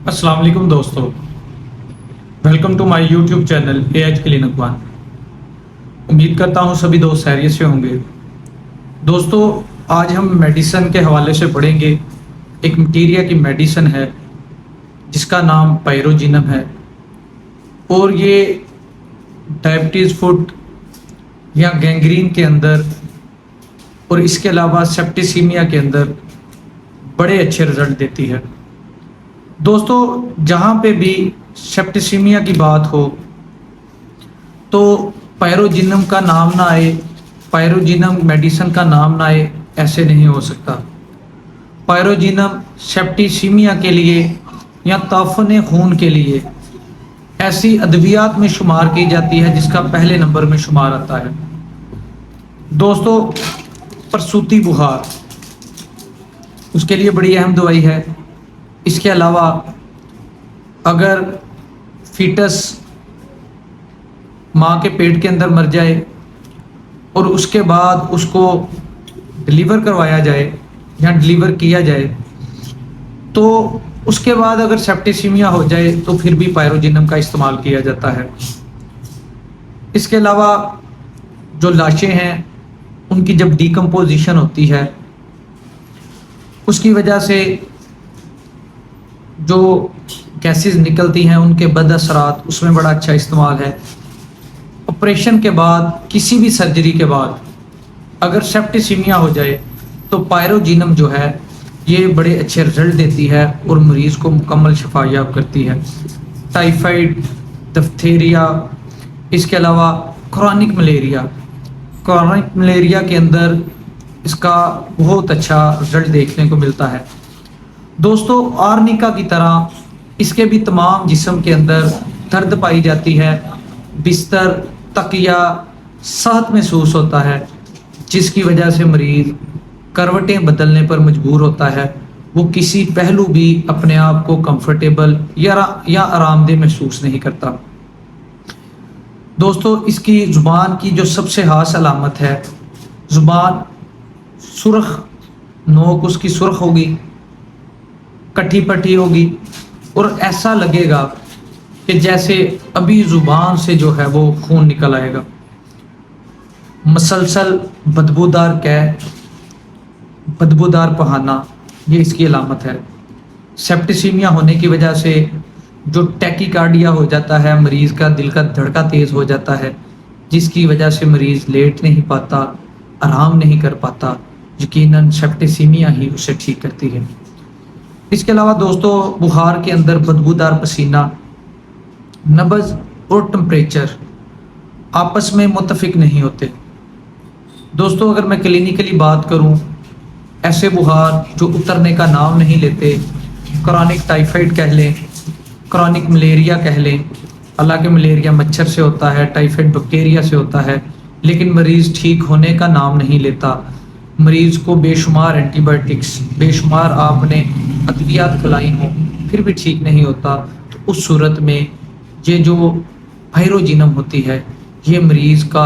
अस्सलाम वालेकुम दोस्तों, welcome to my YouTube channel AH clinic one. उम्मीद करता हूँ सभी दोस्त खैरियत से होंगे। दोस्तों, आज हम मेडिसन के हवाले से पढ़ेंगे। एक मटीरिया की मेडिसन है जिसका नाम पायरोजिनम है और ये डायबिटीज़ फुट या गैंग्रीन के अंदर और इसके अलावा सेप्टिसीमिया के अंदर बड़े अच्छे रिजल्ट देती है। दोस्तों, जहाँ पे भी सेप्टिसीमिया की बात हो तो पायरोजिनम का नाम ना आए, पायरोजिनम मेडिसन का नाम ना आए, ऐसे नहीं हो सकता। पायरोजिनम सेप्टिसीमिया के लिए या ताफुन खून के लिए ऐसी अद्वियात में शुमार की जाती है जिसका पहले नंबर में शुमार आता है। दोस्तों, प्रसूति बुखार उसके लिए बड़ी अहम दवाई है। इसके अलावा अगर फीटस माँ के पेट के अंदर मर जाए और उसके बाद उसको डिलीवर करवाया जाए या डिलीवर किया जाए तो उसके बाद अगर सेप्टिसीमिया हो जाए तो फिर भी पायरोजिनम का इस्तेमाल किया जाता है। इसके अलावा जो लाशें हैं उनकी जब डिकम्पोजिशन होती है उसकी वजह से जो गैसेस निकलती हैं उनके बदअसरात, उसमें बड़ा अच्छा इस्तेमाल है। ऑपरेशन के बाद, किसी भी सर्जरी के बाद अगर सेप्टिसीमिया हो जाए तो पायरोजिनम जो है ये बड़े अच्छे रिजल्ट देती है और मरीज़ को मुकम्मल शफायाब करती है। टाइफाइड, डिप्थीरिया, इसके अलावा क्रॉनिक मलेरिया के अंदर इसका बहुत अच्छा रिजल्ट देखने को मिलता है। दोस्तों, आर्निका की तरह इसके भी तमाम जिस्म के अंदर दर्द पाई जाती है, बिस्तर, तकिया, सहत महसूस होता है, जिसकी वजह से मरीज़ करवटें बदलने पर मजबूर होता है। वो किसी पहलू भी अपने आप को कंफर्टेबल या आरामदेह महसूस नहीं करता। दोस्तों, इसकी ज़ुबान की जो सबसे खास अलामत है, ज़ुबान सुर्ख, नोक उसकी सुर्ख होगी, कटी पटी होगी और ऐसा लगेगा कि जैसे अभी ज़ुबान से जो है वो खून निकल आएगा। मसलसल बदबूदार पहाना, ये इसकी अलामत है। सेप्टिसीमिया होने की वजह से जो टैकीकार्डिया हो जाता है, मरीज़ का दिल का धड़का तेज़ हो जाता है, जिसकी वजह से मरीज़ लेट नहीं पाता, आराम नहीं कर पाता। यकीनन सेप्टिसीमिया ही उसे ठीक करती है। इसके अलावा दोस्तों, बुखार के अंदर बदबूदार पसीना, नब्ज़ और टेम्परेचर आपस में मुत्तफिक नहीं होते। दोस्तों, अगर मैं क्लिनिकली बात करूं, ऐसे बुखार जो उतरने का नाम नहीं लेते, क्रॉनिक टाइफाइड कह लें, क्रॉनिक मलेरिया कह लें, हालांकि मलेरिया मच्छर से होता है, टाइफाइड बैक्टीरिया से होता है, लेकिन मरीज़ ठीक होने का नाम नहीं लेता। मरीज़ को बेशुमार एंटीबायोटिक्स, बेशुमार आपने अद्वियात खिलाई हों, फिर भी ठीक नहीं होता, तो उस सूरत में ये जो पायरोजिनम होती है ये मरीज़ का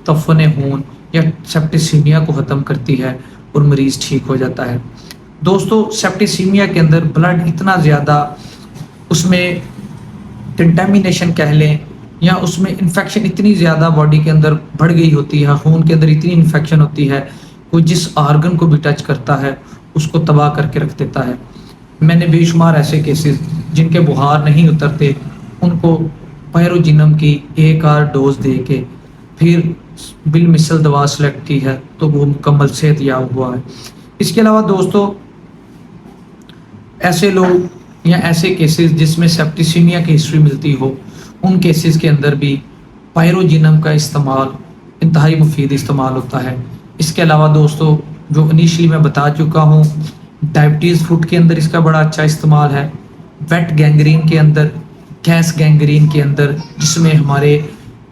तफ़ुन खून या सेप्टिसीमिया को ख़त्म करती है और मरीज़ ठीक हो जाता है। दोस्तों, सेप्टिसीमिया के अंदर ब्लड इतना ज़्यादा, उसमें कंटेमिनेशन कह लें या उसमें इन्फेक्शन इतनी ज़्यादा बॉडी के अंदर बढ़ गई होती है, खून के अंदर इतनी इन्फेक्शन होती है, कोई जिस आर्गन को भी टच करता है उसको तबाह करके रख देता है। मैंने बेशुमार ऐसे केसेस जिनके बुखार नहीं उतरते, उनको पायरोजिनम की एक आध डोज दे के फिर बिल मिसल दवा सेलेक्ट की है तो वो मुकम्मल सेहतयाब हुआ है। इसके अलावा दोस्तों, ऐसे लोग या ऐसे केसेस जिसमें सेप्टिसीमिया की हिस्ट्री मिलती हो, उन केसेस के अंदर भी पायरोजिनम का इस्तेमाल इंतहाई मुफीद इस्तेमाल होता है। इसके अलावा दोस्तों, जो इनिशियली मैं बता चुका हूँ, डायबिटीज़ फुट के अंदर इसका बड़ा अच्छा इस्तेमाल है। वेट गैंग्रीन के अंदर, गैस गैंग्रीन के अंदर, जिसमें हमारे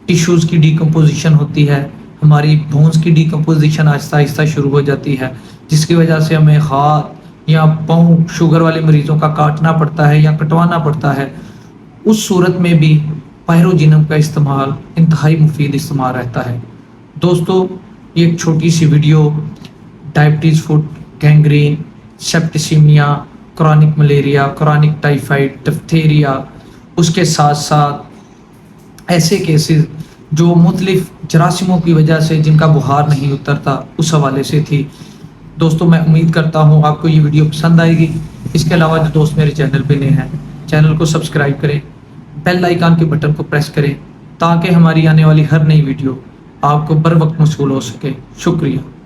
टिश्यूज़ की डिकम्पोजिशन होती है, हमारी बोन्स की डिकम्पोजिशन आहिस्ता आहिस्ता शुरू हो जाती है, जिसकी वजह से हमें हाथ या पाँव शुगर वाले मरीज़ों का काटना पड़ता है या कटवाना पड़ता है। उस सूरत में भी पायरोजिनम का इस्तेमाल इंतहाई मुफीद इस्तेमाल रहता है। दोस्तों, ये एक छोटी सी video diabetes foot, gangrene, septicaemia, chronic malaria, chronic typhoid, diphtheria, اس کے ساتھ ساتھ ایسے کیسز جو مختلف جراثیموں کی وجہ سے جن کا بخار نہیں اترتا، اس حوالے سے تھی۔ دوستوں میں امید کرتا ہوں آپ کو یہ ویڈیو پسند آئے گی۔ اس کے علاوہ جو دوست میرے چینل پہ نئے ہیں، چینل کو سبسکرائب کریں، بیل آئیکن کے بٹن کو پریس کریں تاکہ ہماری آنے والی ہر نئی ویڈیو آپ کو بر وقت موصول ہو سکے۔ شکریہ۔